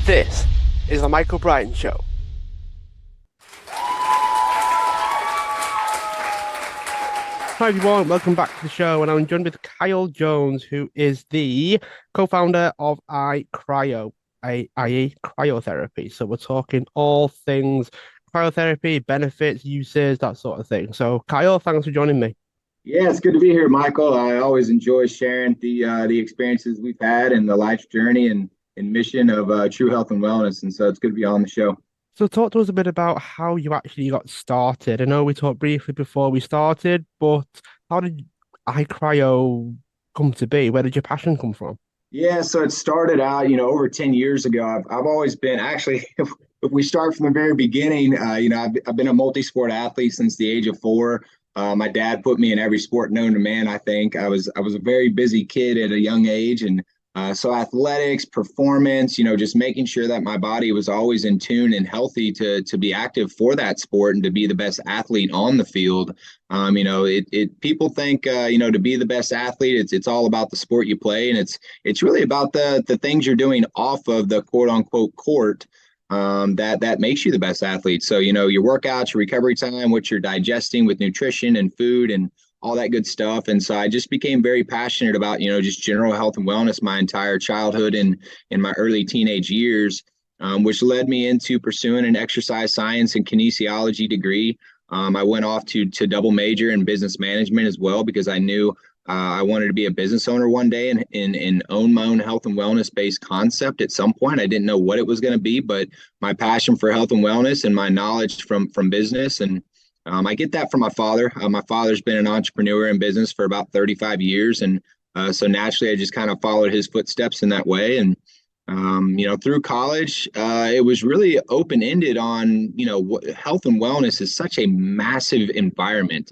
This is the Michael Brighton Show. Hi everyone, welcome back to the show, and I'm joined with Kyle Jones, who is the co-founder of iCryo, i.e. Cryotherapy. So we're talking all things cryotherapy, benefits, uses, that sort of thing. So Kyle, thanks for joining me. Yeah, it's good to be here, Michael. I always enjoy sharing the experiences we've had and the life journey and mission of true health and wellness. And so it's good to be on the show. So talk to us a bit about how you actually got started. I know we talked briefly before we started, but how did iCryo come to be? Where did your passion come from? Yeah, so it started out, over 10 years ago. I've always been actually, if we start from the very beginning, I've been a multi-sport athlete since the age of 4. My dad put me in every sport known to man. I think I was a very busy kid at a young age, and so athletics, performance, just making sure that my body was always in tune and healthy to be active for that sport and to be the best athlete on the field. People think to be the best athlete, it's all about the sport you play, and it's really about the things you're doing off of the quote unquote court. That makes you the best athlete. So, your workouts, your recovery time, what you're digesting with nutrition and food and all that good stuff. And so I just became very passionate about, just general health and wellness my entire childhood and in my early teenage years, which led me into pursuing an exercise science and kinesiology degree. I went off to double major in business management as well, because I knew I wanted to be a business owner one day and own my own health and wellness based concept at some point. I didn't know what it was going to be, but my passion for health and wellness and my knowledge from business, and I get that from my father. My father's been an entrepreneur in business for about 35 years. And so naturally, I just kind of followed his footsteps in that way. And, through college, it was really open-ended on, health and wellness is such a massive environment.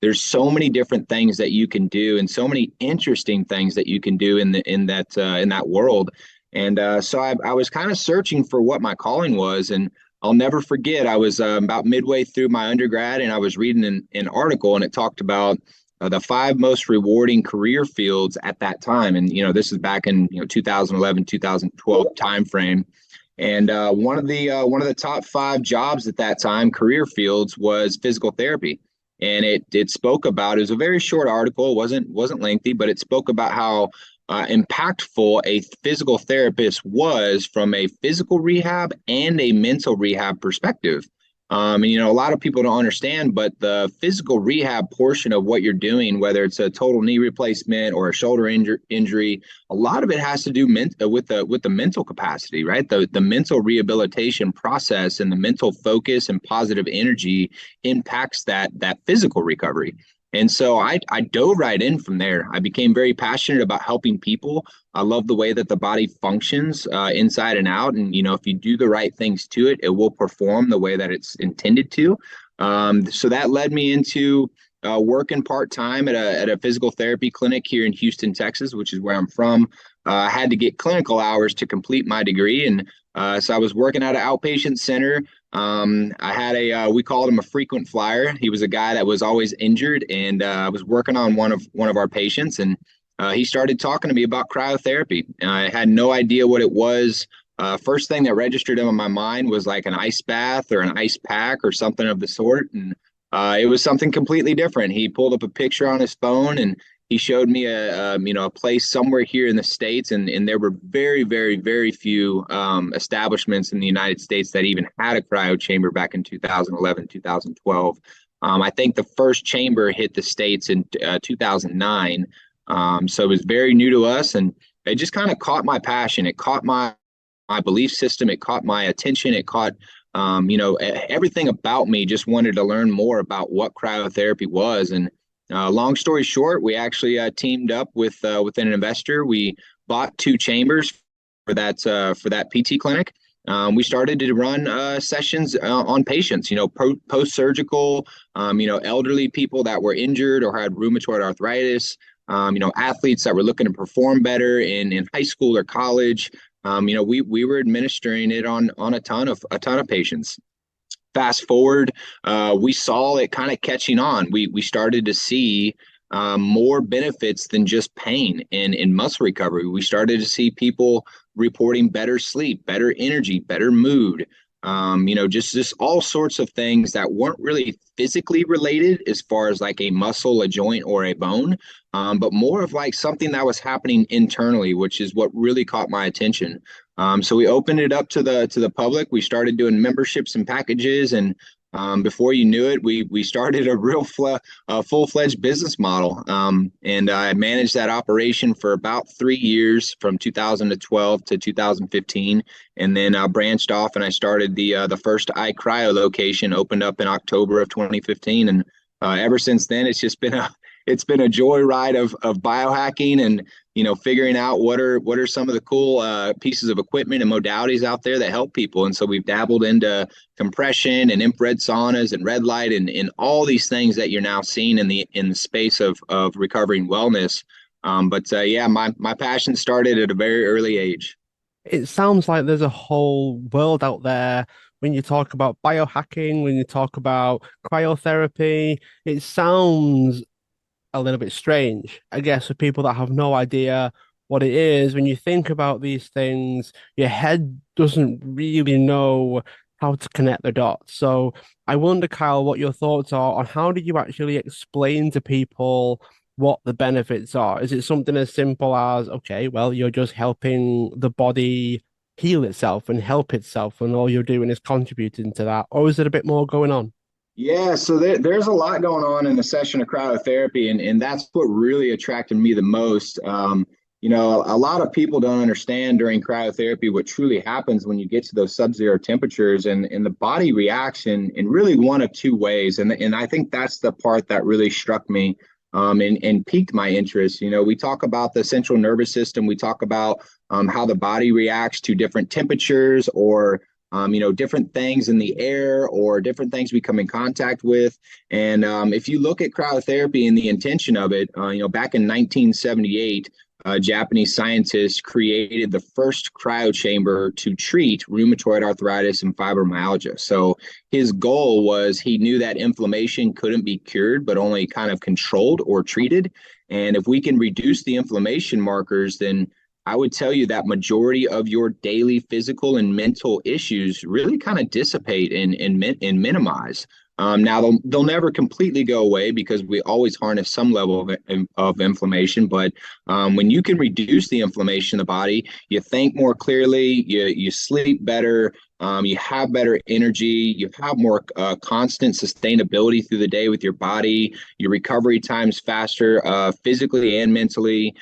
There's so many different things that you can do and so many interesting things that you can do in that world. And so I was kind of searching for what my calling was. And I'll never forget, I was about midway through my undergrad, and I was reading an article, and it talked about the 5 most rewarding career fields at that time. And, this is back in 2011, 2012 timeframe. And one of the top 5 jobs at that time, career fields, was physical therapy. And it spoke about, it was a very short article, it wasn't lengthy, but it spoke about how impactful a physical therapist was from a physical rehab and a mental rehab perspective. A lot of people don't understand, but the physical rehab portion of what you're doing, whether it's a total knee replacement or a shoulder injury, a lot of it has to do with the mental capacity, right? The mental rehabilitation process and the mental focus and positive energy impacts that physical recovery. And so I dove right in from there. I became very passionate about helping people. I love the way that the body functions inside and out. And, if you do the right things to it, it will perform the way that it's intended to. So that led me into working part-time at a physical therapy clinic here in Houston, Texas, which is where I'm from. I had to get clinical hours to complete my degree. And so I was working at an outpatient center. I had we called him a frequent flyer. He was a guy that was always injured, and I was working on one of our patients, and he started talking to me about cryotherapy. I had no idea what it was. First thing that registered in my mind was like an ice bath or an ice pack or something of the sort. And it was something completely different. He pulled up a picture on his phone, and he showed me a place somewhere here in the States, and there were very, very, very few establishments in the United States that even had a cryo chamber back in 2011, 2012. I think the first chamber hit the States in 2009. So it was very new to us, and it just kind of caught my passion. It caught my belief system. It caught my attention. It caught everything about me. Just wanted to learn more about what cryotherapy was. And long story short, we actually teamed up with an investor. We bought 2 chambers for that PT clinic. We started to run sessions on patients, post-surgical, elderly people that were injured or had rheumatoid arthritis, athletes that were looking to perform better in high school or college. We were administering it on a ton of patients. Fast forward, we saw it kind of catching on. We started to see more benefits than just pain in muscle recovery. We started to see people reporting better sleep, better energy, better mood. Just all sorts of things that weren't really physically related as far as like a muscle, a joint, or a bone, but more of like something that was happening internally, which is what really caught my attention. So we opened it up to the public. We started doing memberships and packages, and before you knew it, we started a full-fledged business model. And I managed that operation for about 3 years, from 2012 to 2015, and then I branched off and I started the first iCryo location, opened up in October of 2015, and ever since then it's been a joyride of biohacking and figuring out what are some of the cool pieces of equipment and modalities out there that help people. And so we've dabbled into compression and infrared saunas and red light and all these things that you're now seeing in the space of recovery and wellness. Yeah, my passion started at a very early age. It sounds like there's a whole world out there when you talk about biohacking, when you talk about cryotherapy. It sounds a little bit strange, I guess, for people that have no idea what it is. When you think about these things, your head doesn't really know how to connect the dots. So I wonder, Kyle, what your thoughts are on how do you actually explain to people what the benefits are? Is it something as simple as, okay, well, you're just helping the body heal itself and help itself, and all you're doing is contributing to that? Or is it a bit more going on? Yeah, so there's a lot going on in the session of cryotherapy, and that's what really attracted me the most. A lot of people don't understand during cryotherapy what truly happens when you get to those sub-zero temperatures, and the body reacts in really one of two ways. And I think that's the part that really struck me and piqued my interest. We talk about the central nervous system, we talk about how the body reacts to different temperatures or different things in the air or different things we come in contact with. And if you look at cryotherapy and the intention of it, back in 1978, Japanese scientists created the first cryo chamber to treat rheumatoid arthritis and fibromyalgia. So his goal was, he knew that inflammation couldn't be cured, but only kind of controlled or treated. And if we can reduce the inflammation markers, then I would tell you that majority of your daily physical and mental issues really kind of dissipate and minimize. Now they'll never completely go away because we always harness some level of inflammation. But when you can reduce the inflammation in the body, you think more clearly, you sleep better, you have better energy, you have more constant sustainability through the day with your body. Your recovery time's faster, physically and mentally.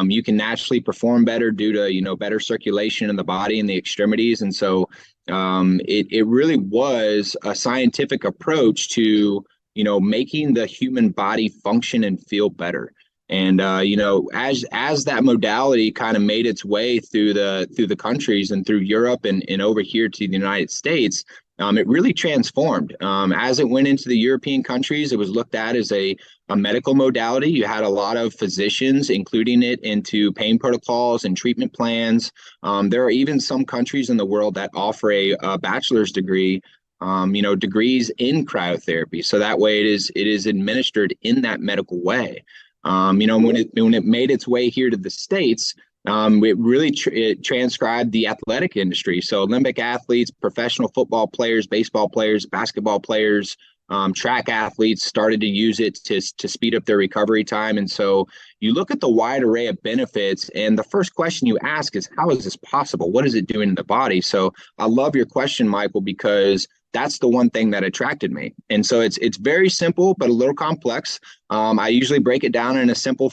You can naturally perform better due to better circulation in the body and the extremities. And so it really was a scientific approach to making the human body function and feel better. And as that modality kind of made its way through the countries and through Europe and over here to the United States, it really transformed. As it went into the European countries, it was looked at as a medical modality. You had a lot of physicians including it into pain protocols and treatment plans. There are even some countries in the world that offer a bachelor's degree, degrees in cryotherapy. So that way it is administered in that medical way. When it made its way here to the States, it really it transcribed the athletic industry. So Olympic athletes, professional football players, baseball players, basketball players, track athletes started to use it to speed up their recovery time. And so you look at the wide array of benefits, and the first question you ask is, how is this possible? What is it doing in the body? So I love your question, Michael, because that's the one thing that attracted me. And so it's very simple, but a little complex. I usually break it down in a simple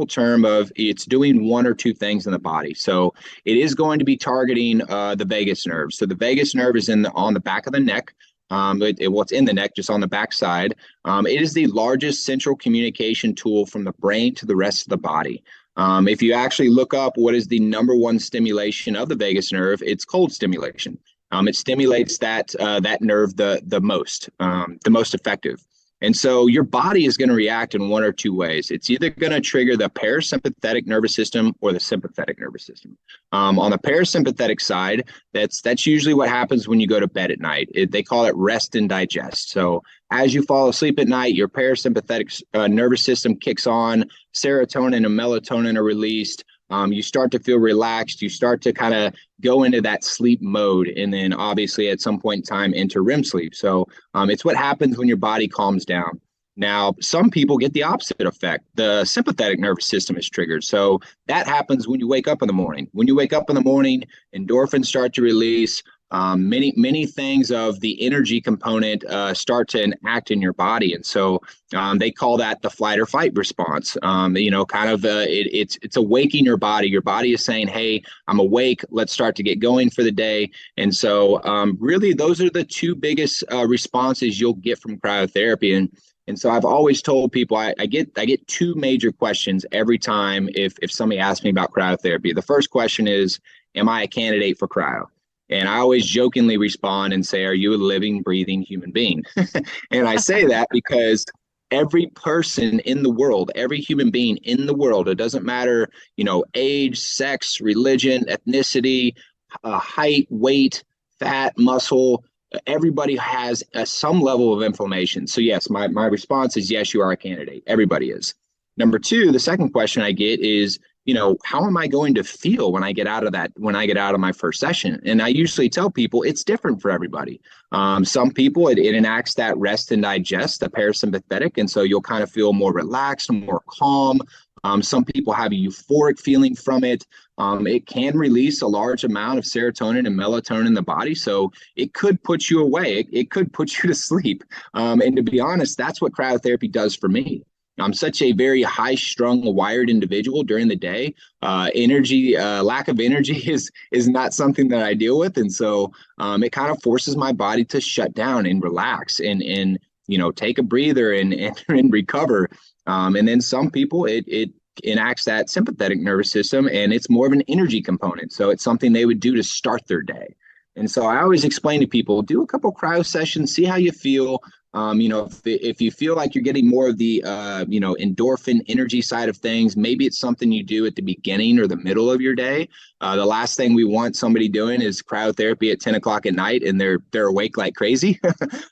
term of it's doing one or two things in the body. So it is going to be targeting the vagus nerve. So the vagus nerve is on the back of the neck. It's in the neck, just on the back side. It is the largest central communication tool from the brain to the rest of the body. If you actually look up what is the number one stimulation of the vagus nerve, it's cold stimulation. It stimulates that nerve the most effective. And so your body is going to react in one or two ways. It's either going to trigger the parasympathetic nervous system or the sympathetic nervous system. On the parasympathetic side, that's usually what happens when you go to bed at night. They call it rest and digest. So as you fall asleep at night, your parasympathetic nervous system kicks on, serotonin and melatonin are released. you start to feel relaxed. You start to kind of go into that sleep mode. And then obviously at some point in time, enter REM sleep. So it's what happens when your body calms down. Now, some people get the opposite effect. The sympathetic nervous system is triggered. So that happens when you wake up in the morning. When you wake up in the morning, endorphins start to release. Many things of the energy component start to enact in your body, and so they call that the flight or fight response. It's awaking your body. Your body is saying, "Hey, I'm awake. Let's start to get going for the day." And so, really, those are the two biggest responses you'll get from cryotherapy. And so I've always told people I get two major questions every time if somebody asks me about cryotherapy. The first question is, "Am I a candidate for cryo?" And I always jokingly respond and say, "Are you a living, breathing human being?" And I say that because every person in the world, every human being in the world, it doesn't matter, age, sex, religion, ethnicity, height, weight, fat, muscle, everybody has some level of inflammation. So yes, my response is yes, you are a candidate. Everybody is. Number two, the second question I get is, how am I going to feel when I get out of my first session? And I usually tell people it's different for everybody. Some people, it enacts that rest and digest, the parasympathetic. And so you'll kind of feel more relaxed, more calm. Some people have a euphoric feeling from it. It can release a large amount of serotonin and melatonin in the body. So it could put you away. It could put you to sleep. And to be honest, that's what cryotherapy does for me. I'm such a very high-strung, wired individual during the day. Lack of energy is not something that I deal with, and so it kind of forces my body to shut down and relax and take a breather and recover. And then some people it enacts that sympathetic nervous system, and it's more of an energy component. So it's something they would do to start their day. And so I always explain to people, do a couple cryo sessions, see how you feel. If you feel like you're getting more of the, endorphin energy side of things, maybe it's something you do at the beginning or the middle of your day. The last thing we want somebody doing is cryotherapy at 10 o'clock at night and they're awake like crazy.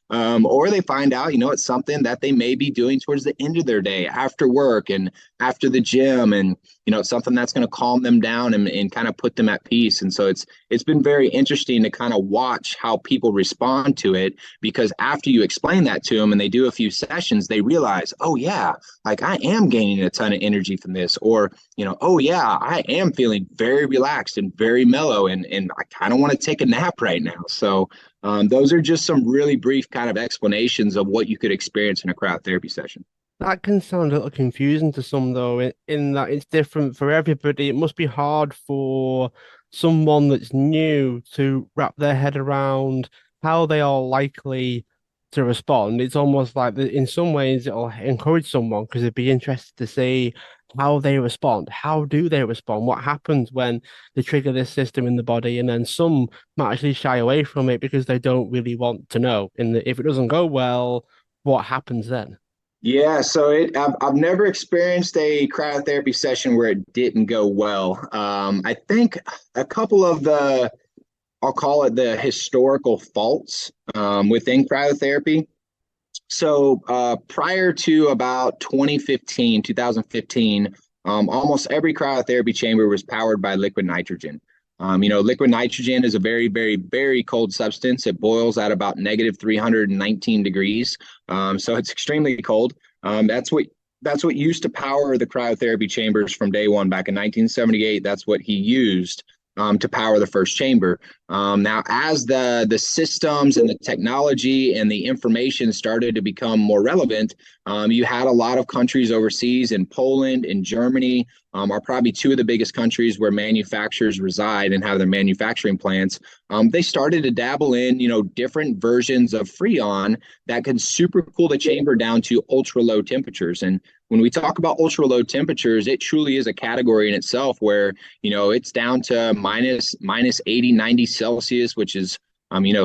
Or they find out, it's something that they may be doing towards the end of their day, after work and after the gym, and it's something that's going to calm them down and kind of put them at peace. And so it's been very interesting to kind of watch how people respond to it, because after you explain that to them and they do a few sessions, they realize, oh yeah, like I am gaining a ton of energy from this, or oh yeah, I am feeling very relaxed and very mellow, and I kind of want to take a nap right now. So those are just some really brief kind of explanations of what you could experience in a cryotherapy session. That can sound a little confusing to some, though, in that it's different for everybody. It must be hard for someone that's new to wrap their head around how they are likely to respond. It's almost like in some ways it'll encourage someone because they'd be interested to see how they respond. How do they respond? What happens when they trigger this system in the body? And then some might actually shy away from it because they don't really want to know. And if it doesn't go well, what happens then? Yeah, so I've never experienced a cryotherapy session where it didn't go well. I think a couple of I'll call it the historical faults within cryotherapy. So prior to about 2015, almost every cryotherapy chamber was powered by liquid nitrogen. Liquid nitrogen is a very, very, very cold substance. It boils at about negative 319 degrees. So it's extremely cold. That's what used to power the cryotherapy chambers from day one back in 1978. That's what he used to power the first chamber. Now, as the systems and the technology and the information started to become more relevant, you had a lot of countries overseas, in Poland and Germany are probably two of the biggest countries where manufacturers reside and have their manufacturing plants. They started to dabble in, different versions of Freon that could super cool the chamber down to ultra low temperatures. And when we talk about ultra low temperatures, it truly is a category in itself where, it's down to minus 80, 90 Celsius, which is,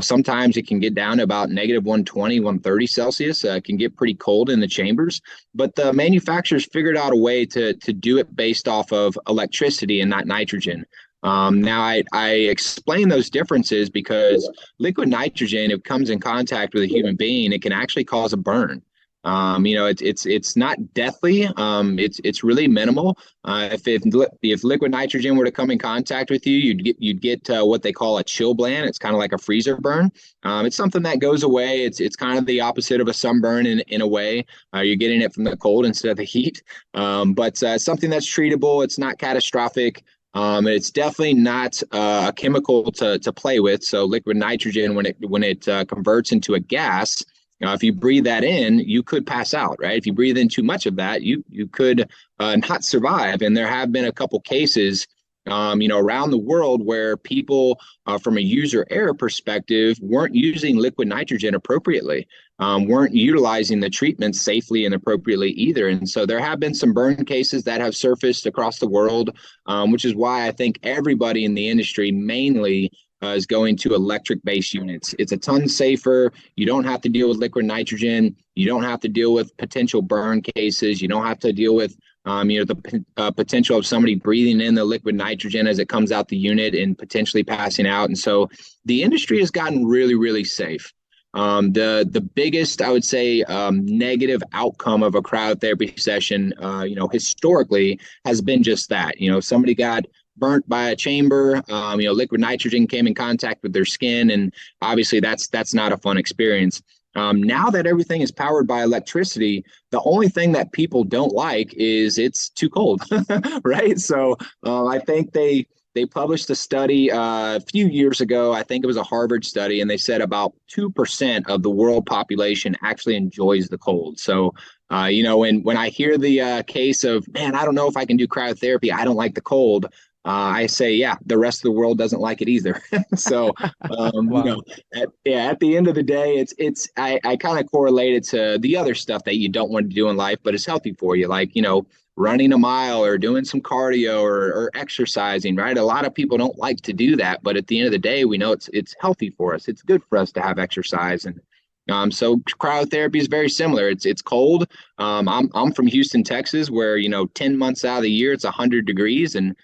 sometimes it can get down to about negative 120, 130 Celsius. It can get pretty cold in the chambers, but the manufacturers figured out a way to do it based off of electricity and not nitrogen. Now, I explain those differences because liquid nitrogen, if it comes in contact with a human being, it can actually cause a burn. It's not deathly. It's really minimal. If liquid nitrogen were to come in contact with you, you'd get what they call a chilblain. It's kind of like a freezer burn. It's something that goes away. It's kind of the opposite of a sunburn in a way. You're getting it from the cold instead of the heat. But something that's treatable. It's not catastrophic. It's definitely not a chemical to play with. So liquid nitrogen, when it converts into a gas, if you breathe that in, you could pass out, right? If you breathe in too much of that, you could not survive. And there have been a couple cases, around the world where people, from a user error perspective, weren't using liquid nitrogen appropriately, weren't utilizing the treatment safely and appropriately either. And so there have been some burn cases that have surfaced across the world, which is why I think everybody in the industry mainly is going to electric-based units. It's a ton safer. You don't have to deal with liquid nitrogen. You don't have to deal with potential burn cases. You don't have to deal with the potential of somebody breathing in the liquid nitrogen as it comes out the unit and potentially passing out. And so the industry has gotten really, really safe. The biggest, I would say, negative outcome of a cryotherapy session, historically has been just that. Somebody got burnt by a chamber, liquid nitrogen came in contact with their skin, and obviously that's not a fun experience. Now that everything is powered by electricity, the only thing that people don't like is it's too cold, right? So I think they published a study a few years ago. I think it was a Harvard study, and they said about 2% of the world population actually enjoys the cold. So, when I hear the case of, man, I don't know if I can do cryotherapy, I don't like the cold. I say, yeah, the rest of the world doesn't like it either. So, Wow. at the end of the day, I kind of correlate it to the other stuff that you don't want to do in life, but it's healthy for you, like, running a mile or doing some cardio or exercising, right? A lot of people don't like to do that, but at the end of the day, we know it's healthy for us. It's good for us to have exercise. And so cryotherapy is very similar. It's cold. I'm from Houston, Texas, where 10 months out of the year it's 100 degrees, and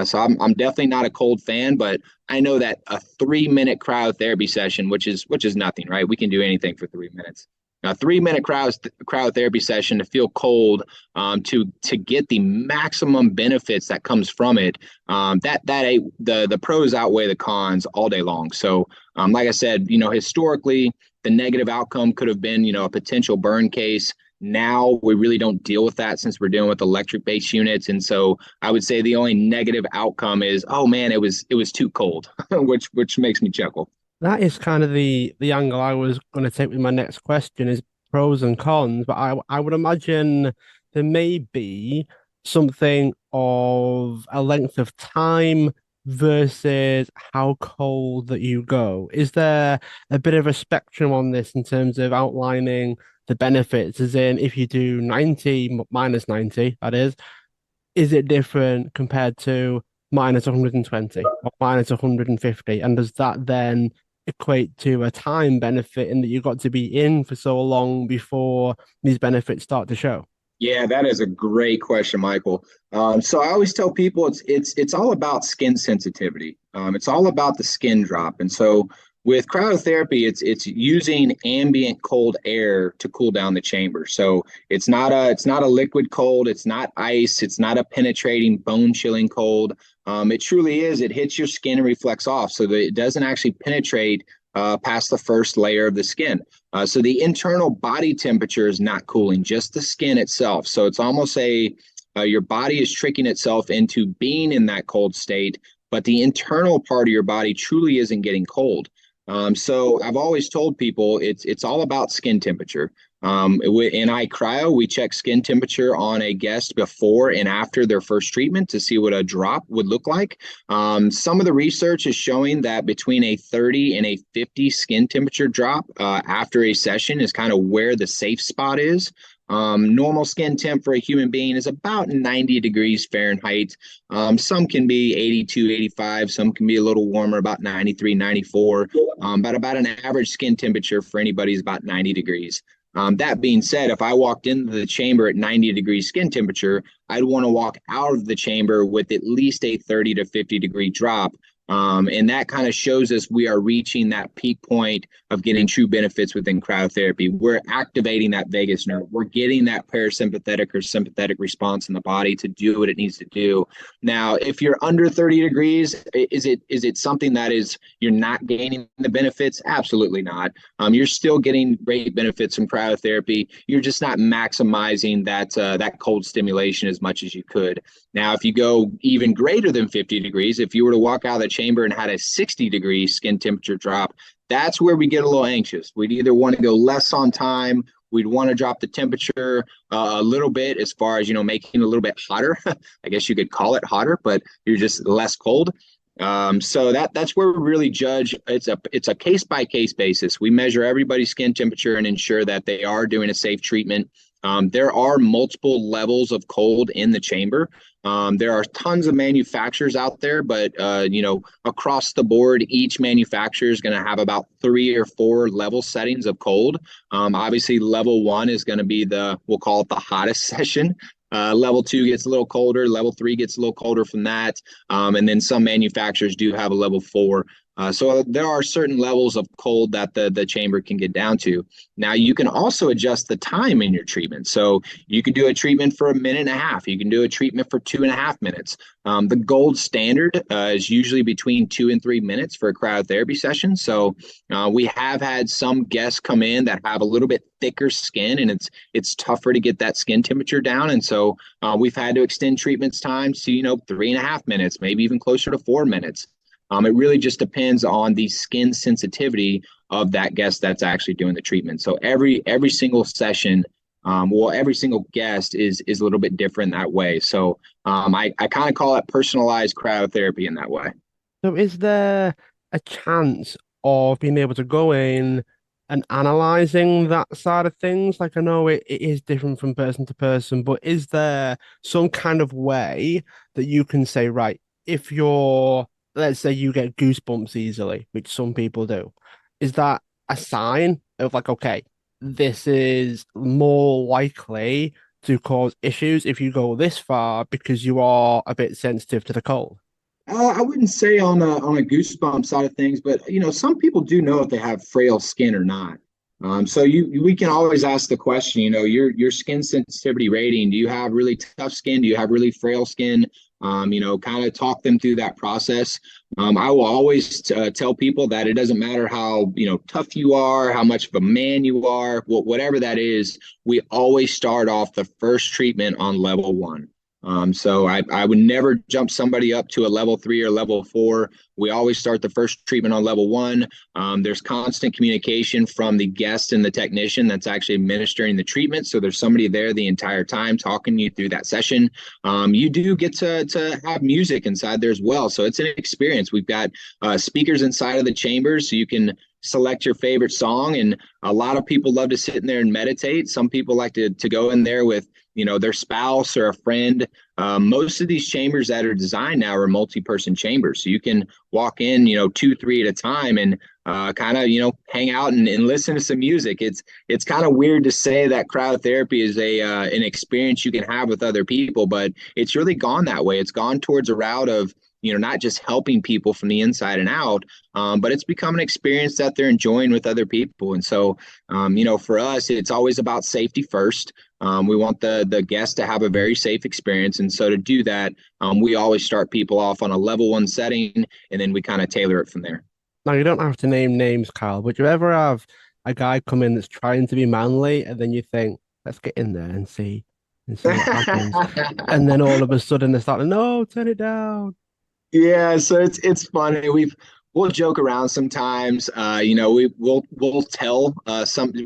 so I'm definitely not a cold fan, but I know that a 3-minute cryotherapy session, which is nothing, right? We can do anything for 3 minutes. A 3-minute cryotherapy session to feel cold, to get the maximum benefits that comes from it. The pros outweigh the cons all day long. So, like I said, historically, the negative outcome could have been, a potential burn case. Now we really don't deal with that since we're dealing with electric-based units, and so I would say the only negative outcome is, oh man, it was too cold, which makes me chuckle. That is kind of the angle I was going to take with my next question is pros and cons, but I would imagine there may be something of a length of time versus how cold that you go. Is there a bit of a spectrum on this in terms of outlining the benefits, as in if you do 90 minus 90, that is it different compared to minus 120 or minus 150? And does that then equate to a time benefit in that you've got to be in for so long before these benefits start to show? Yeah, that is a great question, Michael. So I always tell people it's all about skin sensitivity. It's all about the skin drop, and so with cryotherapy, it's using ambient cold air to cool down the chamber. So it's not a liquid cold, it's not ice, it's not a penetrating bone chilling cold. It truly is. It hits your skin and reflects off, so that it doesn't actually penetrate past the first layer of the skin. So the internal body temperature is not cooling, just the skin itself. So it's almost your body is tricking itself into being in that cold state, but the internal part of your body truly isn't getting cold. So I've always told people it's all about skin temperature. In iCryo, we check skin temperature on a guest before and after their first treatment to see what a drop would look like. Some of the research is showing that between a 30 and a 50 skin temperature drop after a session is kind of where the safe spot is. Normal skin temp for a human being is about 90 degrees Fahrenheit. Some can be 82, 85. Some can be a little warmer, about 93, 94. But about an average skin temperature for anybody is about 90 degrees. That being said, if I walked into the chamber at 90 degrees skin temperature, I'd want to walk out of the chamber with at least a 30 to 50 degree drop, And that kind of shows us we are reaching that peak point of getting true benefits within cryotherapy. We're activating that vagus nerve. We're getting that parasympathetic or sympathetic response in the body to do what it needs to do. Now, if you're under 30 degrees, is it something that is you're not gaining the benefits? Absolutely not. You're still getting great benefits from cryotherapy. You're just not maximizing that cold stimulation as much as you could. Now, if you go even greater than 50 degrees, if you were to walk out of the chamber and had a 60-degree skin temperature drop, that's where we get a little anxious. We'd either want to go less on time. We'd want to drop the temperature a little bit as far as, making it a little bit hotter. I guess you could call it hotter, but you're just less cold. So that's where we really judge. It's a case by case basis. We measure everybody's skin temperature and ensure that they are doing a safe treatment. There are multiple levels of cold in the chamber. There are tons of manufacturers out there, but across the board, each manufacturer is going to have about 3 or 4 level settings of cold. Obviously, level 1 is going to be we'll call it the hottest session. Level 2 gets a little colder. Level 3 gets a little colder from that. And then some manufacturers do have a level 4. So there are certain levels of cold that the chamber can get down to. Now, you can also adjust the time in your treatment. So you can do a treatment for 1.5 minutes. You can do a treatment for 2.5 minutes. The gold standard is usually between 2 and 3 minutes for a cryotherapy session. So we have had some guests come in that have a little bit thicker skin, and it's tougher to get that skin temperature down. And so we've had to extend treatments times to 3.5 minutes, maybe even closer to 4 minutes. It really just depends on the skin sensitivity of that guest that's actually doing the treatment. So every single session, every single guest is a little bit different that way. So I kind of call it personalized cryotherapy in that way. So is there a chance of being able to go in and analyzing that side of things? Like, I know it is different from person to person, but is there some kind of way that you can say, right, if let's say you get goosebumps easily, which some people do, is that a sign of like, okay, this is more likely to cause issues if you go this far because you are a bit sensitive to the cold? I wouldn't say on a goosebump side of things, but some people do know if they have frail skin or not. So we can always ask the question, your skin sensitivity rating. Do you have really tough skin? Do you have really frail skin? Kind of talk them through that process. I will always tell people that it doesn't matter how tough you are, how much of a man you are, whatever that is. We always start off the first treatment on level 1. So I would never jump somebody up to a level 3 or level 4. We always start the first treatment on level 1. There's constant communication from the guest and the technician that's actually administering the treatment. So there's somebody there the entire time talking you through that session. You do get to have music inside there as well. So it's an experience. We've got speakers inside of the chambers, so you can select your favorite song. And a lot of people love to sit in there and meditate. Some people like to go in there with their spouse or a friend. Most of these chambers that are designed now are multi-person chambers. So you can walk in, 2, 3 at a time and kind of, hang out and listen to some music. It's kind of weird to say that cryotherapy is an experience you can have with other people, but it's really gone that way. It's gone towards a route of, not just helping people from the inside and out, but it's become an experience that they're enjoying with other people. And so, for us, it's always about safety first. We want the guests to have a very safe experience. And so to do that, we always start people off on a level 1 setting, and then we kind of tailor it from there. Now, you don't have to name names, Kyle, but you ever have a guy come in that's trying to be manly, and then you think, let's get in there and see what happens. And then all of a sudden they start, no, turn it down. Yeah, so it's funny. We'll joke around sometimes. We'll tell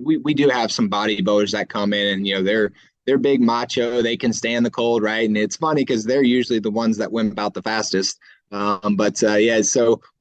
we do have some bodybuilders that come in and they're big macho. They can stand the cold, right? And it's funny because they're usually the ones that wimp out the fastest. So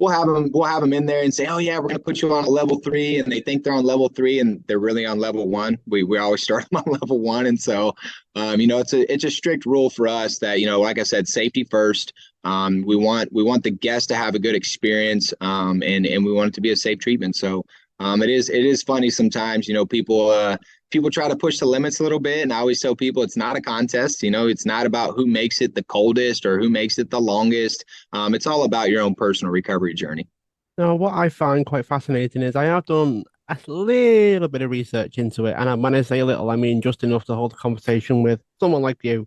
we'll have them in there and say, oh yeah, we're gonna put you on a level 3, and they think they're on level 3 and they're really on level 1. We always start them on level 1, and so it's a strict rule for us that like I said, safety first. We want the guest to have a good experience, and we want it to be a safe treatment. So it is funny sometimes, people people try to push the limits a little bit. And I always tell people it's not a contest. It's not about who makes it the coldest or who makes it the longest. It's all about your own personal recovery journey. Now, what I find quite fascinating is I have done a little bit of research into it, and when I say a little, I mean just enough to hold a conversation with someone like you.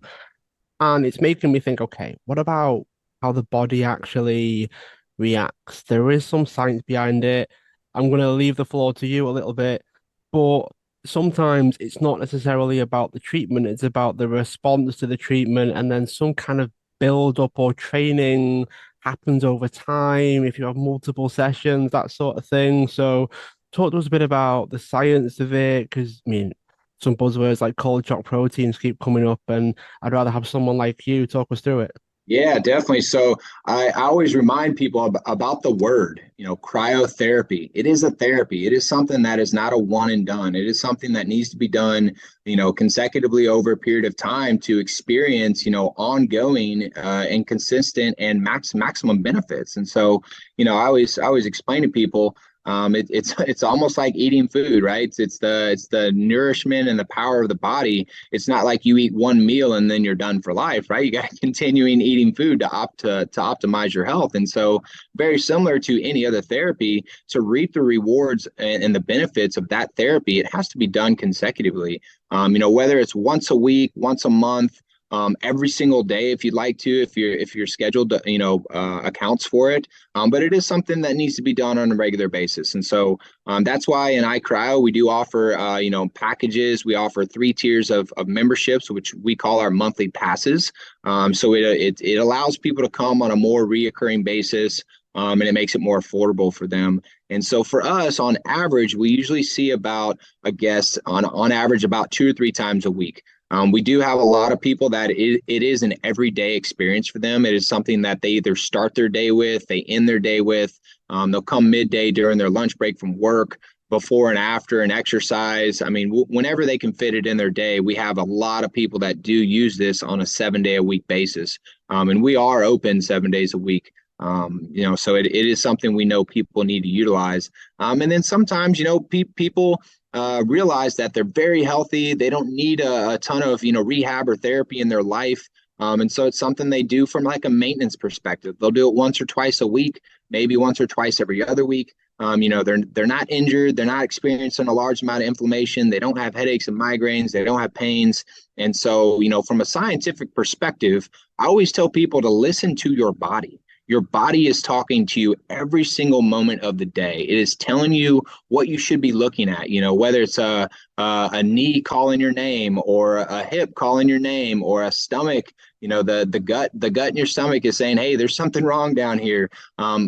And it's making me think, okay, what about how the body actually reacts? There is some science behind it. I'm going to leave the floor to you a little bit, but sometimes it's not necessarily about the treatment, it's about the response to the treatment, and then some kind of build up or training happens over time if you have multiple sessions, that sort of thing. So, talk to us a bit about the science of it, because I mean, some buzzwords like cold shock proteins keep coming up, and I'd rather have someone like you talk us through it. Yeah, definitely. So I always remind people about the word, cryotherapy. It is a therapy. It is something that is not a one and done. It is something that needs to be done, consecutively over a period of time to experience, ongoing and consistent and maximum benefits. And so, I always explain to people, it's almost like eating food, right? It's the nourishment and the power of the body. It's not like you eat one meal and then you're done for life, right? You got to continuing eating food to optimize your health. And so, very similar to any other therapy, to reap the rewards and the benefits of that therapy, it has to be done consecutively. Whether it's once a week, once a month, every single day if you'd like to, if your schedule accounts for it. But it is something that needs to be done on a regular basis. And so that's why in iCryo we do offer packages. We offer 3 tiers of memberships, which we call our monthly passes. So it allows people to come on a more reoccurring basis. And it makes it more affordable for them. And so for us, on average, we usually see about a guest on average about 2 or 3 times a week. We do have a lot of people that it is an everyday experience for them. It is something that they either start their day with, they end their day with. They'll come midday during their lunch break from work, before and after an exercise. I mean, whenever they can fit it in their day, we have a lot of people that do use this on a 7-day-a-week basis. And we are open 7 days a week. So it is something we know people need to utilize. And then sometimes, people realize that they're very healthy. They don't need a ton of, rehab or therapy in their life. And so it's something they do from like a maintenance perspective. They'll do it once or twice a week, maybe once or twice every other week. They're not injured. They're not experiencing a large amount of inflammation. They don't have headaches and migraines. They don't have pains. And so, from a scientific perspective, I always tell people to listen to your body. Your body is talking to you every single moment of the day. It is telling you what you should be looking at, whether it's a knee calling your name or a hip calling your name or a stomach, the gut in your stomach is saying, hey, there's something wrong down here.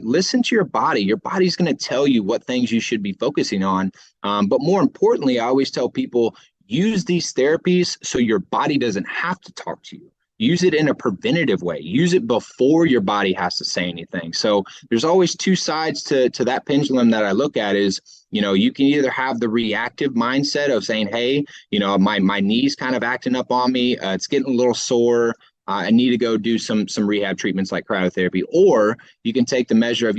Listen to your body. Your body's going to tell you what things you should be focusing on. But more importantly, I always tell people, use these therapies so your body doesn't have to talk to you. Use it in a preventative way. Use it before your body has to say anything. So there's always 2 sides to that pendulum that I look at is, you can either have the reactive mindset of saying, hey, my knee's kind of acting up on me. It's getting a little sore. I need to go do some rehab treatments like cryotherapy. Or you can take the measure of,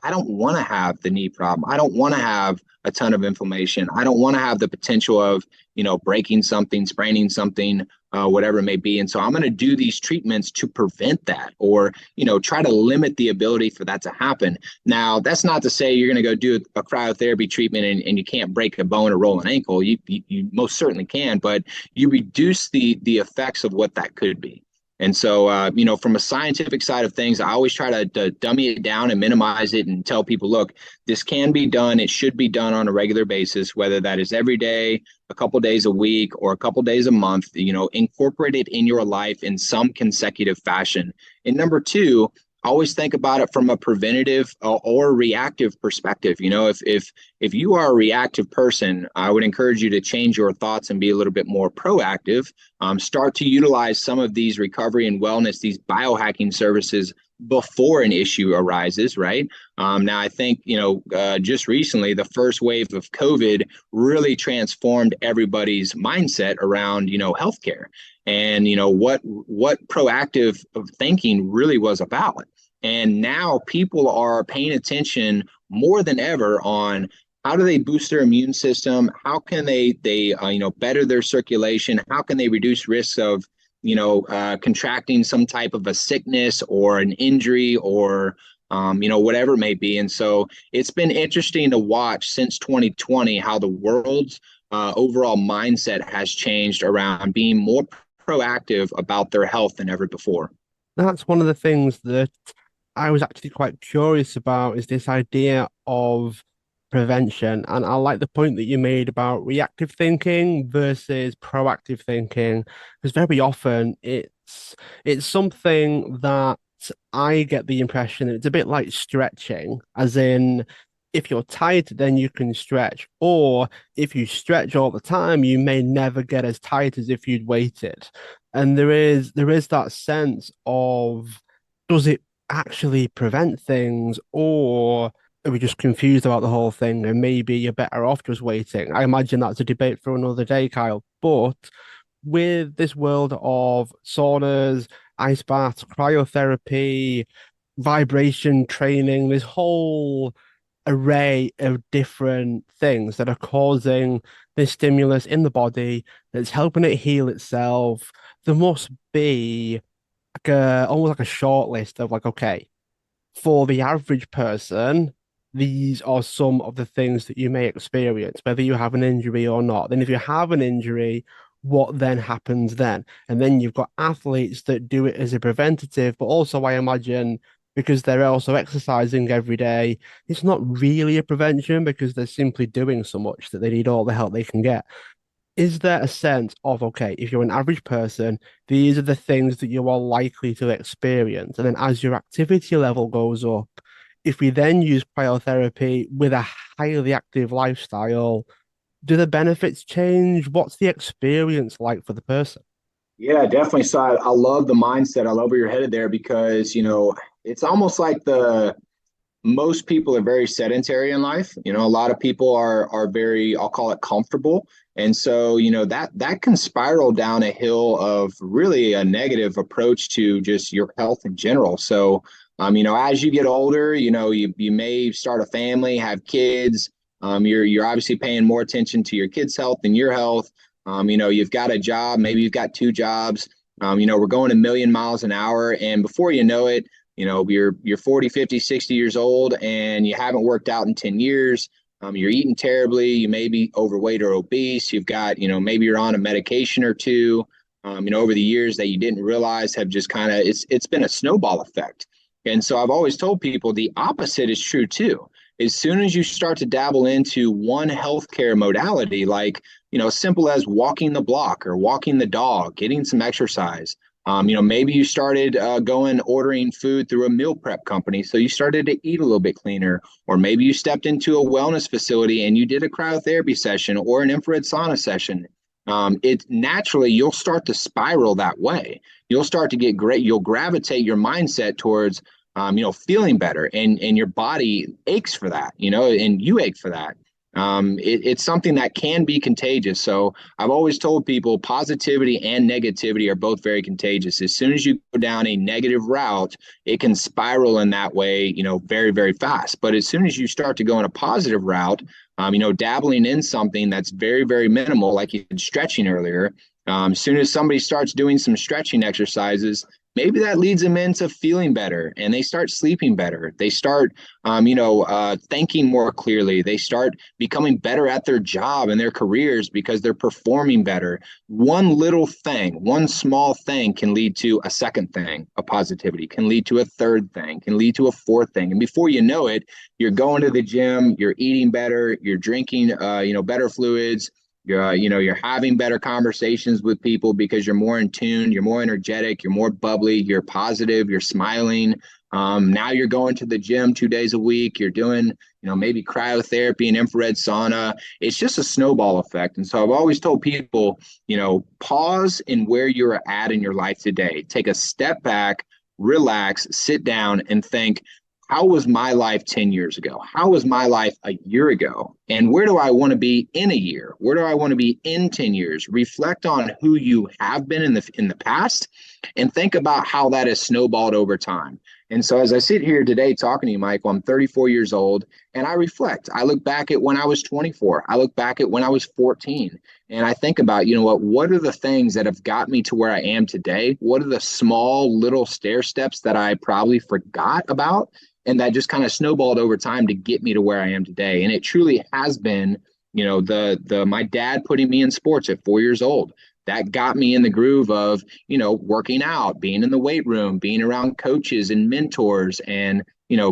I don't want to have the knee problem. I don't want to have a ton of inflammation. I don't want to have the potential of, breaking something, spraining something, whatever it may be. And so I'm going to do these treatments to prevent that or, try to limit the ability for that to happen. Now, that's not to say you're going to go do a cryotherapy treatment and you can't break a bone or roll an ankle. You most certainly can, but you reduce the effects of what that could be. And so, from a scientific side of things, I always try to dummy it down and minimize it and tell people, look, this can be done. It should be done on a regular basis, whether that is every day, a couple of days a week, or a couple of days a month. Incorporate it in your life in some consecutive fashion. And number 2, always think about it from a preventative or reactive perspective. If you are a reactive person, I would encourage you to change your thoughts and be a little bit more proactive. Start to utilize some of these recovery and wellness, these biohacking services before an issue arises, right? Now, I think, just recently, the first wave of COVID really transformed everybody's mindset around, healthcare and, what proactive thinking really was about. And now people are paying attention more than ever on how do they boost their immune system? How can they better their circulation? How can they reduce risks of contracting some type of a sickness or an injury or whatever it may be. And so it's been interesting to watch since 2020 how the world's overall mindset has changed around being more proactive about their health than ever before. That's one of the things that I was actually quite curious about is this idea of prevention. And I like the point that you made about reactive thinking versus proactive thinking, because very often it's something that I get the impression that it's a bit like stretching, as in if you're tight, then you can stretch, or if you stretch all the time, you may never get as tight as if you'd waited. And there is that sense of does it actually prevent things, or are we just confused about the whole thing and maybe you're better off just waiting? I imagine that's a debate for another day, Kyle. But with this world of saunas, ice baths, cryotherapy, vibration training, this whole array of different things that are causing this stimulus in the body that's helping it heal itself, there must be like a almost like a short list of like, okay, for the average person, these are some of the things that you may experience, whether you have an injury or not. Then, if you have an injury, what then happens then? And then you've got athletes that do it as a preventative, but also, I imagine, because they're also exercising every day, it's not really a prevention because they're simply doing so much that they need all the help they can get. Is there a sense of, okay, if you're an average person, these are the things that you are likely to experience? And then as your activity level goes up, if we then use cryotherapy with a highly active lifestyle, do the benefits change? What's the experience like for the person? Yeah, definitely. So I love the mindset. I love where you're headed there because, it's almost like the most people are very sedentary in life. A lot of people are very, I'll call it comfortable. And so, that can spiral down a hill of really a negative approach to just your health in general. So, as you get older, you may start a family, have kids. You're obviously paying more attention to your kids' health than your health. You've got a job, maybe you've got two jobs. We're going a million miles an hour. And before you know it, you're 40, 50, 60 years old and you haven't worked out in 10 years. You're eating terribly. You may be overweight or obese. You've got, maybe you're on a medication or two, over the years that you didn't realize have just kind of, it's been a snowball effect. And so I've always told people the opposite is true too. As soon as you start to dabble into one healthcare modality, like, simple as walking the block or walking the dog, getting some exercise, maybe you started ordering food through a meal prep company. So you started to eat a little bit cleaner, or maybe you stepped into a wellness facility and you did a cryotherapy session or an infrared sauna session. It naturally, you'll start to spiral that way. You'll start to get great. You'll gravitate your mindset towards, feeling better, and your body aches for that, and you ache for that. It's something that can be contagious. So I've always told people positivity and negativity are both very contagious. As soon as you go down a negative route, it can spiral in that way, very, very fast. But as soon as you start to go in a positive route, dabbling in something that's very, very minimal, like you did stretching earlier, as soon as somebody starts doing some stretching exercises, maybe that leads them into feeling better and they start sleeping better. They start, thinking more clearly. They start becoming better at their job and their careers because they're performing better. One little thing, one small thing can lead to a second thing, a positivity, can lead to a third thing, can lead to a fourth thing. And before you know it, you're going to the gym, you're eating better, you're drinking, better fluids. You're having better conversations with people because you're more in tune, you're more energetic, you're more bubbly, you're positive, you're smiling. Now you're going to the gym 2 days a week. You're doing, maybe cryotherapy and infrared sauna. It's just a snowball effect. And so I've always told people, pause in where you're at in your life today. Take a step back, relax, sit down and think, how was my life 10 years ago? How was my life a year ago? And where do I want to be in a year? Where do I want to be in 10 years? Reflect on who you have been in the past and think about how that has snowballed over time. And so as I sit here today talking to you, Michael, I'm 34 years old and I reflect. I look back at when I was 24. I look back at when I was 14. And I think about, what are the things that have got me to where I am today? What are the small little stair steps that I probably forgot about and that just kind of snowballed over time to get me to where I am today? And it truly has been, the my dad putting me in sports at 4 years old. That got me in the groove of, working out, being in the weight room, being around coaches and mentors, and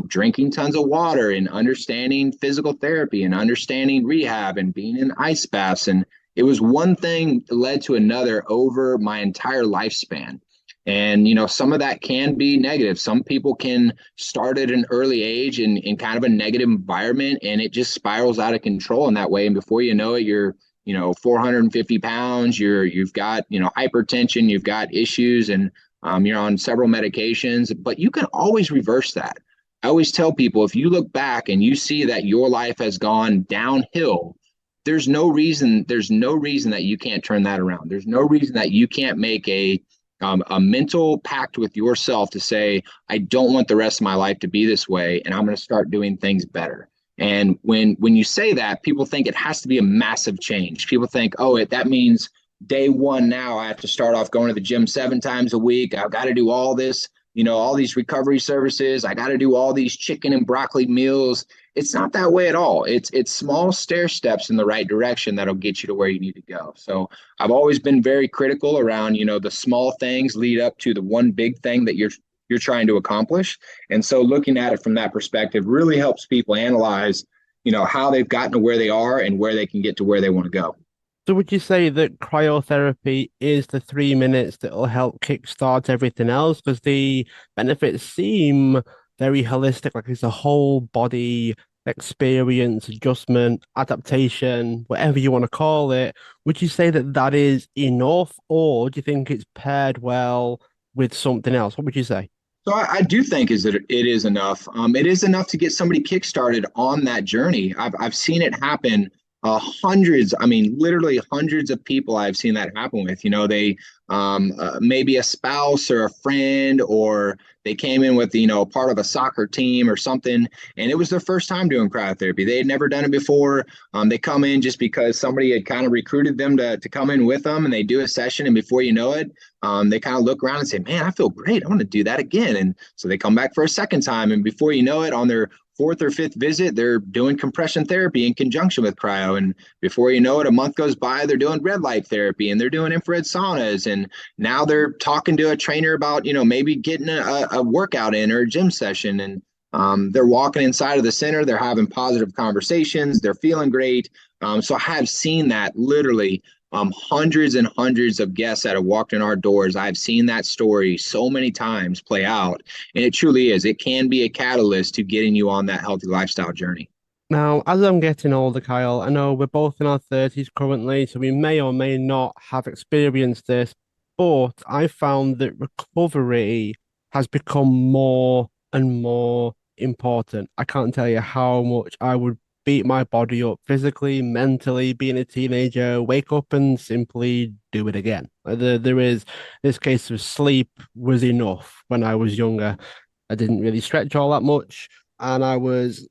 drinking tons of water and understanding physical therapy and understanding rehab and being in ice baths. And it was one thing led to another over my entire lifespan. And, some of that can be negative. Some people can start at an early age in kind of a negative environment and it just spirals out of control in that way. And before you know it, you're 450 pounds, you've got, hypertension, you've got issues, and you're on several medications, but you can always reverse that. I always tell people, if you look back and you see that your life has gone downhill, there's no reason that you can't turn that around. There's no reason that you can't make a mental pact with yourself to say, I don't want the rest of my life to be this way, and I'm going to start doing things better. And when you say that, people think it has to be a massive change. People think, oh, that means day one now I have to start off going to the gym 7 times a week. I've got to do all this, all these recovery services. I got to do all these chicken and broccoli meals. It's not that way at all. It's small stair steps in the right direction that'll get you to where you need to go. So I've always been very critical around, the small things lead up to the one big thing that you're trying to accomplish. And so looking at it from that perspective really helps people analyze, how they've gotten to where they are and where they can get to where they want to go. So would you say that cryotherapy is the 3 minutes that will help kickstart everything else? Because the benefits seem very holistic, like it's a whole body experience, adjustment, adaptation, whatever you want to call it. Would you say that that is enough, or do you think it's paired well with something else? What would you say? So I do think is that it is enough. It is enough to get somebody kickstarted on that journey. I've seen it happen. Hundreds, I mean, literally hundreds of people I've seen that happen with. They maybe a spouse or a friend, or they came in with part of a soccer team or something, and it was their first time doing cryotherapy. They had never done it before. They come in just because somebody had kind of recruited them to come in with them, and they do a session, and before you know it, they kind of look around and say, man, I feel great. I want to do that again. And so they come back for a second time, and before you know it, on their fourth or fifth visit, they're doing compression therapy in conjunction with cryo. And before you know it, a month goes by, they're doing red light therapy and they're doing infrared saunas. And now they're talking to a trainer about, maybe getting a workout in or a gym session. And they're walking inside of the center. They're having positive conversations. They're feeling great. So I have seen that literally hundreds and hundreds of guests that have walked in our doors. I've seen that story so many times play out, and it truly is. It can be a catalyst to getting you on that healthy lifestyle journey. Now, as I'm getting older, Kyle, I know we're both in our 30s currently, so we may or may not have experienced this, but I found that recovery has become more and more important. I can't tell you how much I would beat my body up physically, mentally, being a teenager, wake up and simply do it again. There is this case of sleep was enough when I was younger. I didn't really stretch all that much, and I was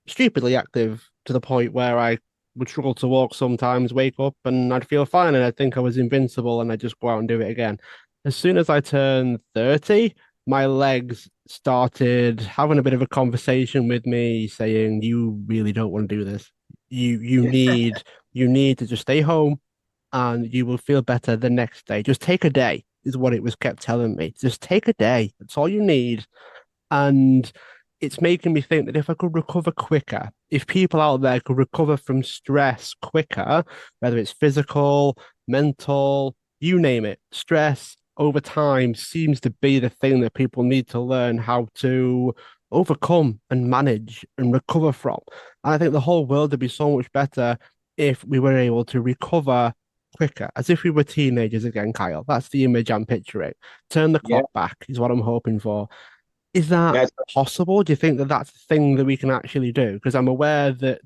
stupidly active to the point where I would struggle to walk sometimes, wake up and I'd feel fine and I'd think I was invincible and I'd just go out and do it again. As soon as I turned 30, my legs started having a bit of a conversation with me saying, you really don't want to do this. You need you need to just stay home and you will feel better the next day. Just take a day is what it was kept telling me. Just take a day. That's all you need. And it's making me think that if I could recover quicker, if people out there could recover from stress quicker, whether it's physical, mental, you name it, stress over time seems to be the thing that people need to learn how to overcome and manage and recover from. And I think the whole world would be so much better if we were able to recover quicker, as if we were teenagers again, Kyle. That's the image I'm picturing. Turn the Yeah, clock back is what I'm hoping for. Is that that's possible? Do you think that that's a thing that we can actually do? Because I'm aware that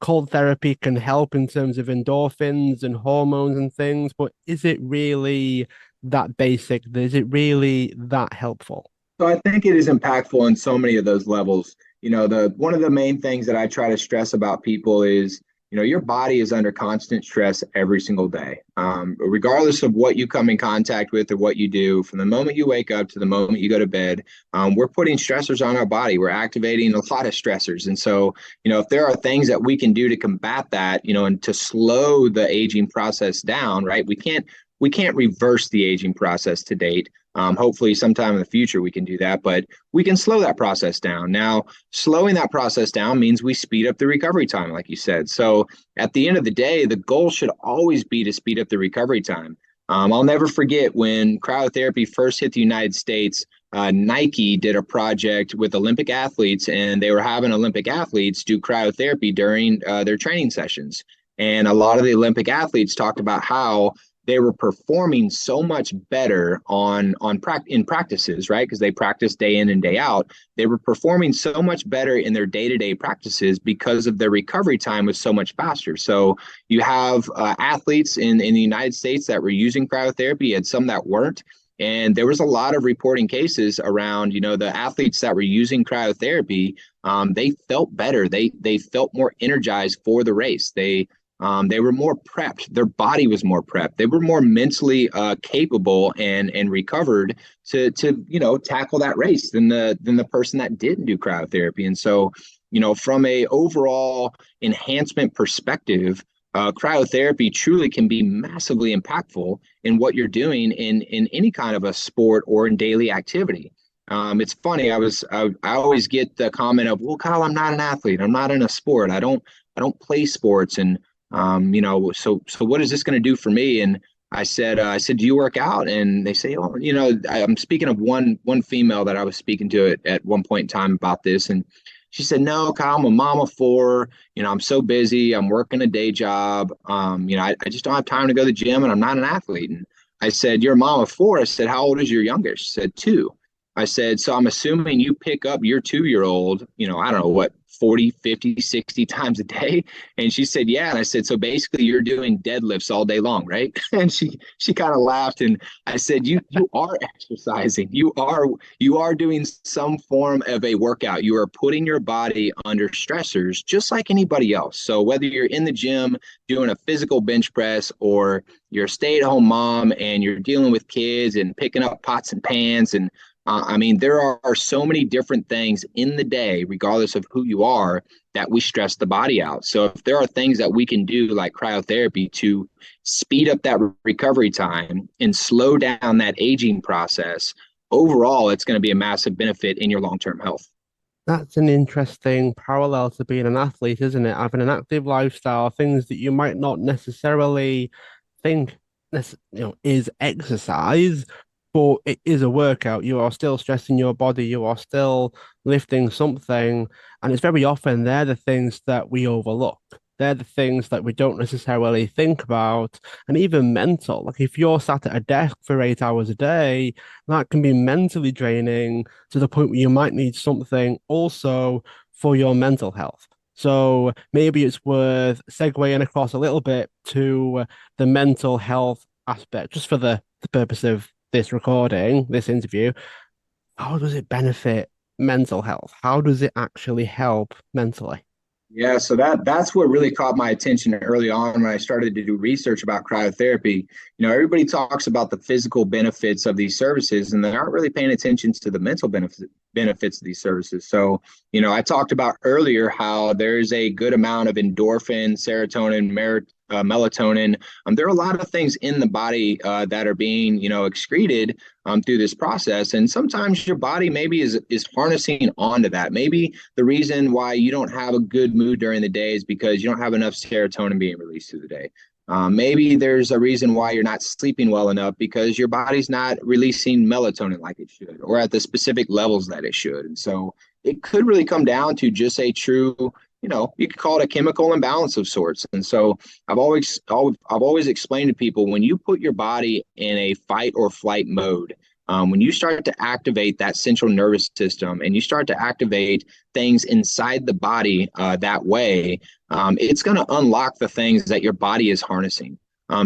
cold therapy can help in terms of endorphins and hormones and things, but is it really that basic? Is it really that helpful? So I think it is impactful in so many of those levels. The one of the main things that I try to stress about people is, your body is under constant stress every single day, regardless of what you come in contact with or what you do. From the moment you wake up to the moment you go to bed, we're putting stressors on our body. We're activating a lot of stressors, and so if there are things that we can do to combat that, and to slow the aging process down, right? We can't reverse the aging process to date. Hopefully, sometime in the future we can do that, but we can slow that process down. Now, slowing that process down means we speed up the recovery time, like you said. So, at the end of the day, the goal should always be to speed up the recovery time. I'll never forget when cryotherapy first hit the United States. Nike did a project with Olympic athletes, and they were having Olympic athletes do cryotherapy during their training sessions. And a lot of the Olympic athletes talked about how they were performing so much better in practices, right? Because they practice day in and day out. They were performing so much better in their day-to-day practices because of their recovery time was so much faster. So you have athletes in the United States that were using cryotherapy and some that weren't. And there was a lot of reporting cases around, the athletes that were using cryotherapy. They felt better. They felt more energized for the race. They were more prepped. Their body was more prepped. They were more mentally capable and recovered to tackle that race than the person that didn't do cryotherapy. And so, from a overall enhancement perspective, cryotherapy truly can be massively impactful in what you're doing in any kind of a sport or in daily activity. It's funny. I always get the comment of, "Well, Kyle, I'm not an athlete. I'm not in a sport. I don't play sports." And so what is this going to do for me? And I said, do you work out? And they say, oh, I'm speaking of one female that I was speaking to at one point in time about this. And she said, no, Kyle, I'm a mom of four. I'm so busy. I'm working a day job. I just don't have time to go to the gym, and I'm not an athlete. And I said, you're a mom of four. I said, how old is your youngest? She said, two. I said, so I'm assuming you pick up your 2-year-old, I don't know what, 40, 50, 60 times a day. And she said, yeah. And I said, so basically you're doing deadlifts all day long, right? And she kind of laughed. And I said, you are exercising. You are doing some form of a workout. You are putting your body under stressors just like anybody else. So whether you're in the gym doing a physical bench press, or you're a stay-at-home mom and you're dealing with kids and picking up pots and pans, and there are so many different things in the day, regardless of who you are, that we stress the body out. So if there are things that we can do like cryotherapy to speed up that recovery time and slow down that aging process, overall, it's going to be a massive benefit in your long-term health. That's an interesting parallel to being an athlete, isn't it? Having an active lifestyle, things that you might not necessarily think is exercise, but it is a workout. You are still stressing your body, you are still lifting something, and it's very often they're the things that we overlook. They're the things that we don't necessarily think about, and even mental. Like if you're sat at a desk for 8 hours a day, that can be mentally draining to the point where you might need something also for your mental health. So maybe it's worth segueing across a little bit to the mental health aspect, just for the purpose of this recording, this interview. How does it benefit mental health? How does it actually help mentally? Yeah, so that's what really caught my attention early on when I started to do research about cryotherapy. Everybody talks about the physical benefits of these services, and they aren't really paying attention to the mental benefits of these services. So, I talked about earlier how there's a good amount of endorphin, serotonin, melatonin. There are a lot of things in the body that are being, excreted through this process. And sometimes your body maybe is harnessing onto that. Maybe the reason why you don't have a good mood during the day is because you don't have enough serotonin being released through the day. Maybe there's a reason why you're not sleeping well enough because your body's not releasing melatonin like it should, or at the specific levels that it should. And so it could really come down to just a true, you could call it a chemical imbalance of sorts. And so I've always explained to people, when you put your body in a fight or flight mode, when you start to activate that central nervous system and you start to activate things inside the body that way, it's going to unlock the things that your body is harnessing.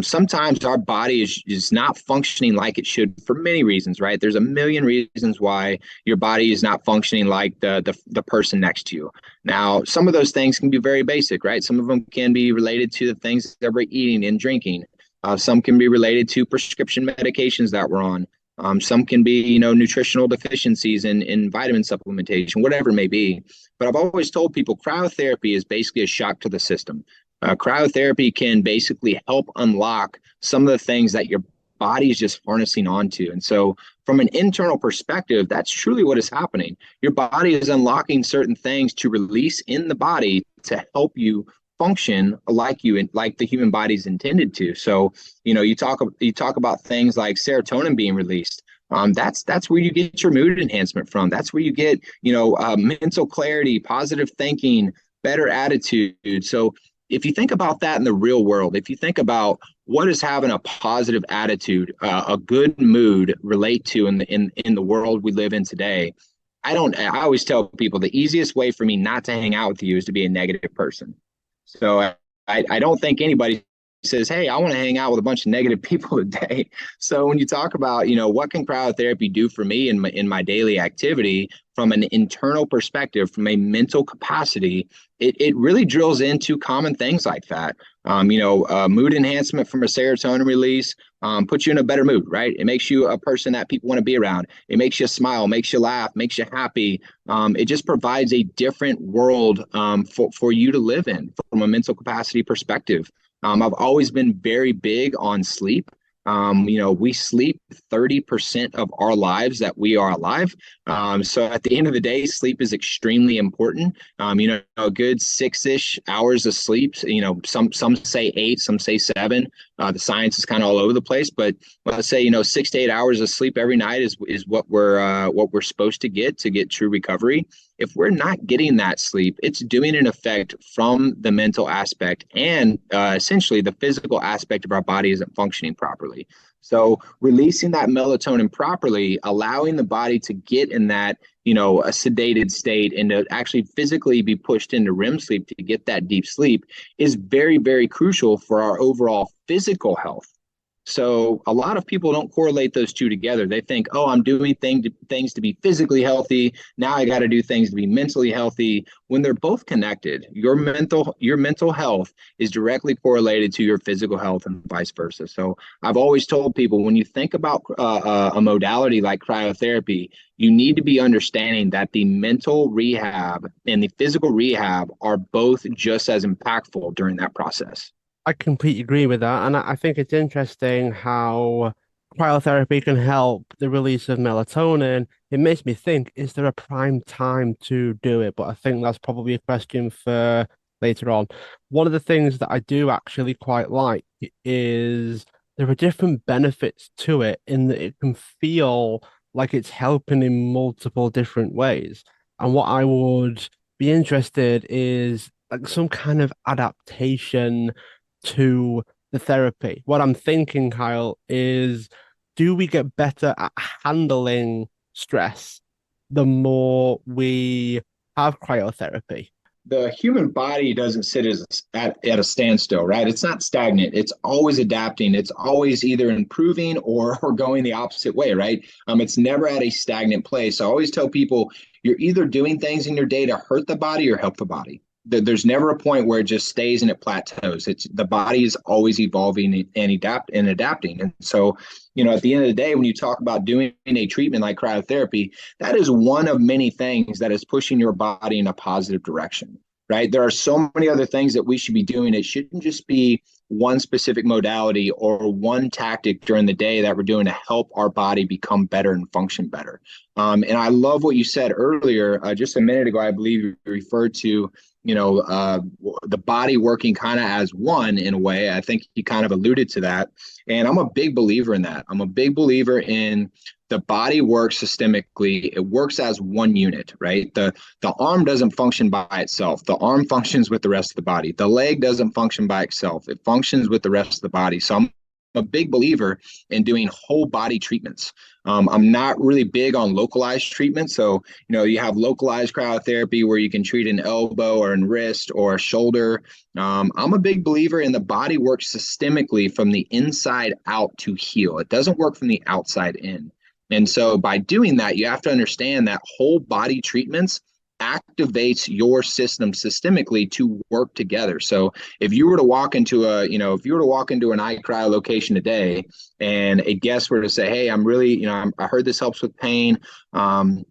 Sometimes our body is not functioning like it should for many reasons, right? There's a million reasons why your body is not functioning like the person next to you. Now, some of those things can be very basic, right? Some of them can be related to the things that we're eating and drinking. Some can be related to prescription medications that we're on. Some can be, nutritional deficiencies in vitamin supplementation, whatever it may be. But I've always told people cryotherapy is basically a shock to the system. Cryotherapy can basically help unlock some of the things that your body is just harnessing onto. And so, from an internal perspective, that's truly what is happening. Your body is unlocking certain things to release in the body to help you function like the human body is intended to. So, you talk about things like serotonin being released. That's where you get your mood enhancement from. That's where you get, mental clarity, positive thinking, better attitude. So if you think about that in the real world, if you think about what does having a positive attitude, a good mood relate to in the world we live in today, I always tell people the easiest way for me not to hang out with you is to be a negative person. So I don't think anybody says, hey, I want to hang out with a bunch of negative people today. So when you talk about, what can cryotherapy do for me in my daily activity from an internal perspective, from a mental capacity, it really drills into common things like that. Mood enhancement from a serotonin release puts you in a better mood, right? It makes you a person that people want to be around. It makes you smile, makes you laugh, makes you happy. It just provides a different world for you to live in from a mental capacity perspective. I've always been very big on sleep. We sleep 30% of our lives that we are alive. So at the end of the day, sleep is extremely important. A good 6-ish hours of sleep, some say 8, some say 7. The science is kind of all over the place, but let's say, 6 to 8 hours of sleep every night is what we're supposed to get true recovery. If we're not getting that sleep, it's doing an effect from the mental aspect and essentially the physical aspect of our body isn't functioning properly. So releasing that melatonin properly, allowing the body to get in that, a sedated state and to actually physically be pushed into REM sleep to get that deep sleep is very, very crucial for our overall physical health. So a lot of people don't correlate those two together. They think, oh, I'm doing things to be physically healthy. Now I got to do things to be mentally healthy. When they're both connected, your mental health is directly correlated to your physical health and vice versa. So I've always told people when you think about a modality like cryotherapy, you need to be understanding that the mental rehab and the physical rehab are both just as impactful during that process. I completely agree with that. And I think it's interesting how cryotherapy can help the release of melatonin. It makes me think, is there a prime time to do it? But I think that's probably a question for later on. One of the things that I do actually quite like is there are different benefits to it in that it can feel like it's helping in multiple different ways. And what I would be interested is like some kind of adaptation to the therapy. What I'm thinking, Kyle, is do we get better at handling stress the more we have cryotherapy? The human body doesn't sit at a standstill, right? It's not stagnant. It's always adapting. It's always either improving or going the opposite way, right? It's never at a stagnant place. I always tell people you're either doing things in your day to hurt the body or help the body. There's never a point where it just stays and it plateaus. It's the body is always evolving and adapting. And so, at the end of the day, when you talk about doing a treatment like cryotherapy, that is one of many things that is pushing your body in a positive direction, right? There are so many other things that we should be doing. It shouldn't just be one specific modality or one tactic during the day that we're doing to help our body become better and function better. And I love what you said earlier, just a minute ago. I believe you referred to the body working kind of as one in a way. I think you kind of alluded to that. And I'm a big believer in that. I'm a big believer in the body works systemically. It works as one unit, right? The arm doesn't function by itself. The arm functions with the rest of the body. The leg doesn't function by itself. It functions with the rest of the body. So I'm a big believer in doing whole body treatments. I'm not really big on localized treatment. So, you have localized cryotherapy where you can treat an elbow or a wrist or a shoulder. I'm a big believer in the body works systemically from the inside out to heal. It doesn't work from the outside in. And so by doing that, you have to understand that whole body treatments activates your system systemically to work together. So if you were to walk into if you were to walk into an iCryo location today and a guest were to say, hey, I'm really, I heard this helps with pain. I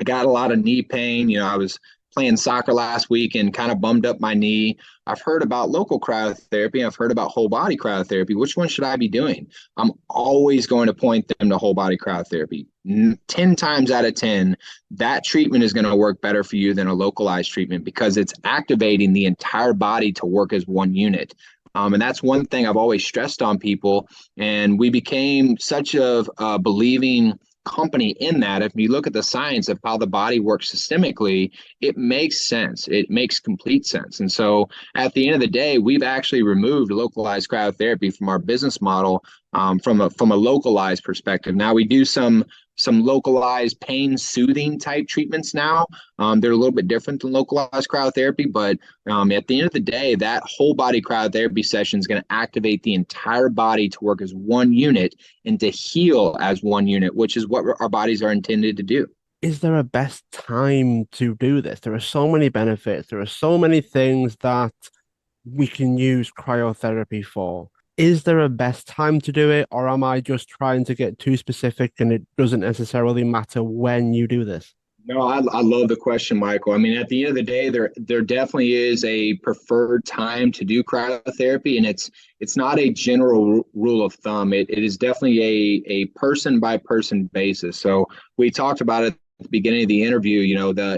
got a lot of knee pain. I was playing soccer last week and kind of bummed up my knee. I've heard about local cryotherapy. I've heard about whole body cryotherapy. Which one should I be doing? I'm always going to point them to whole body cryotherapy. 10 times out of 10, that treatment is going to work better for you than a localized treatment because it's activating the entire body to work as one unit. And that's one thing I've always stressed on people. And we became such a believing company in that. If you look at the science of how the body works systemically, it makes sense. It makes complete sense. And so at the end of the day, we've actually removed localized cryotherapy from our business model, from a localized perspective. Now we do some localized pain soothing type treatments now. They're a little bit different than localized cryotherapy, but at the end of the day, that whole body cryotherapy session is going to activate the entire body to work as one unit and to heal as one unit, which is what our bodies are intended to do. Is there a best time to do this? There are so many benefits. There are so many things that we can use cryotherapy for. Is there a best time to do it, or am I just trying to get too specific and it doesn't necessarily matter when you do this? No, I love the question, Michael. I mean, at the end of the day, there definitely is a preferred time to do cryotherapy, and it's not a general rule of thumb. It is definitely a person by person basis. So we talked about it at the beginning of the interview.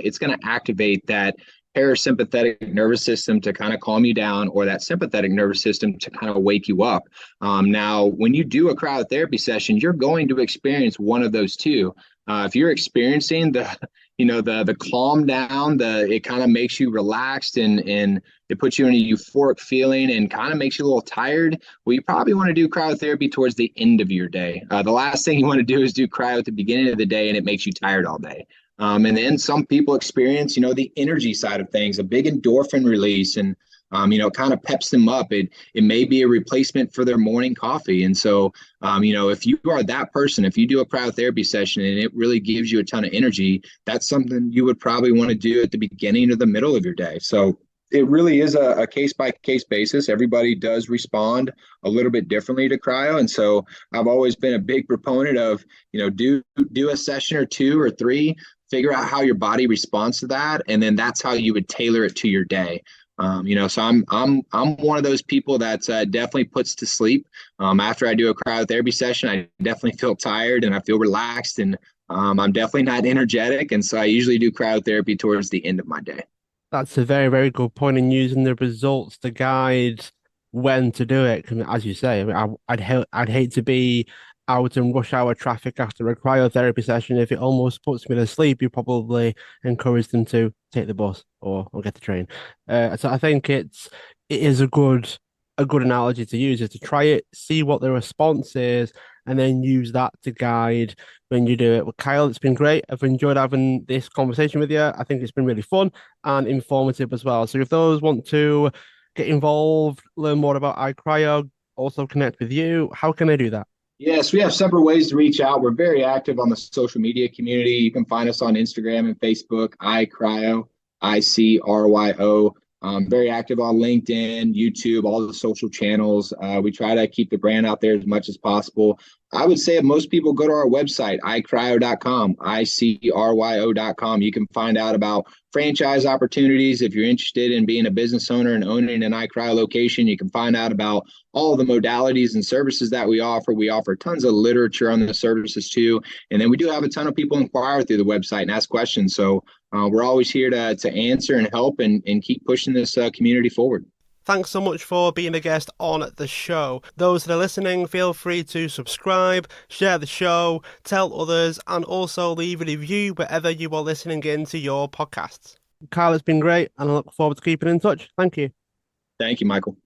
It's going to activate that parasympathetic nervous system to kind of calm you down, or that sympathetic nervous system to kind of wake you up. Now, when you do a cryotherapy session, you're going to experience one of those two. If you're experiencing the calm down, it kind of makes you relaxed and it puts you in a euphoric feeling and kind of makes you a little tired. Well, you probably want to do cryotherapy towards the end of your day. The last thing you want to do is do cryo at the beginning of the day and it makes you tired all day. And then some people experience, the energy side of things, a big endorphin release, and it kind of peps them up. It may be a replacement for their morning coffee. And so, if you are that person, if you do a cryotherapy session and it really gives you a ton of energy, that's something you would probably want to do at the beginning or the middle of your day. So it really is a case by case basis. Everybody does respond a little bit differently to cryo. And so I've always been a big proponent of, do a session or two or three, figure out how your body responds to that. And then that's how you would tailor it to your day. So I'm one of those people that definitely puts to sleep. After I do a cryotherapy session, I definitely feel tired and I feel relaxed, and I'm definitely not energetic. And so I usually do cryotherapy towards the end of my day. That's a very, very good point in using the results to guide when to do it. 'Cause as you say, I mean, I'd hate to be out in rush hour traffic after a cryotherapy session. If it almost puts me to sleep, you probably encourage them to take the bus or get the train. So I think it is a good analogy to use is to try it, see what the response is, and then use that to guide when you do it. Well, Kyle, it's been great. I've enjoyed having this conversation with you. I think it's been really fun and informative as well. So if those want to get involved, learn more about iCryo, also connect with you, how can I do that? Yes, we have several ways to reach out. We're very active on the social media community. You can find us on Instagram and Facebook, iCryo, iCryo. Very active on LinkedIn, YouTube, all the social channels. We try to keep the brand out there as much as possible. I would say if most people go to our website, iCryo.com, iCryo.com. You can find out about franchise opportunities. If you're interested in being a business owner and owning an iCryo location, you can find out about all the modalities and services that we offer. We offer tons of literature on the services too. And then we do have a ton of people inquire through the website and ask questions. So we're always here to answer and help and keep pushing this community forward. Thanks so much for being a guest on the show. Those that are listening, feel free to subscribe, share the show, tell others, and also leave a review wherever you are listening into your podcasts. Carl, it's been great, and I look forward to keeping in touch. Thank you. Thank you, Michael.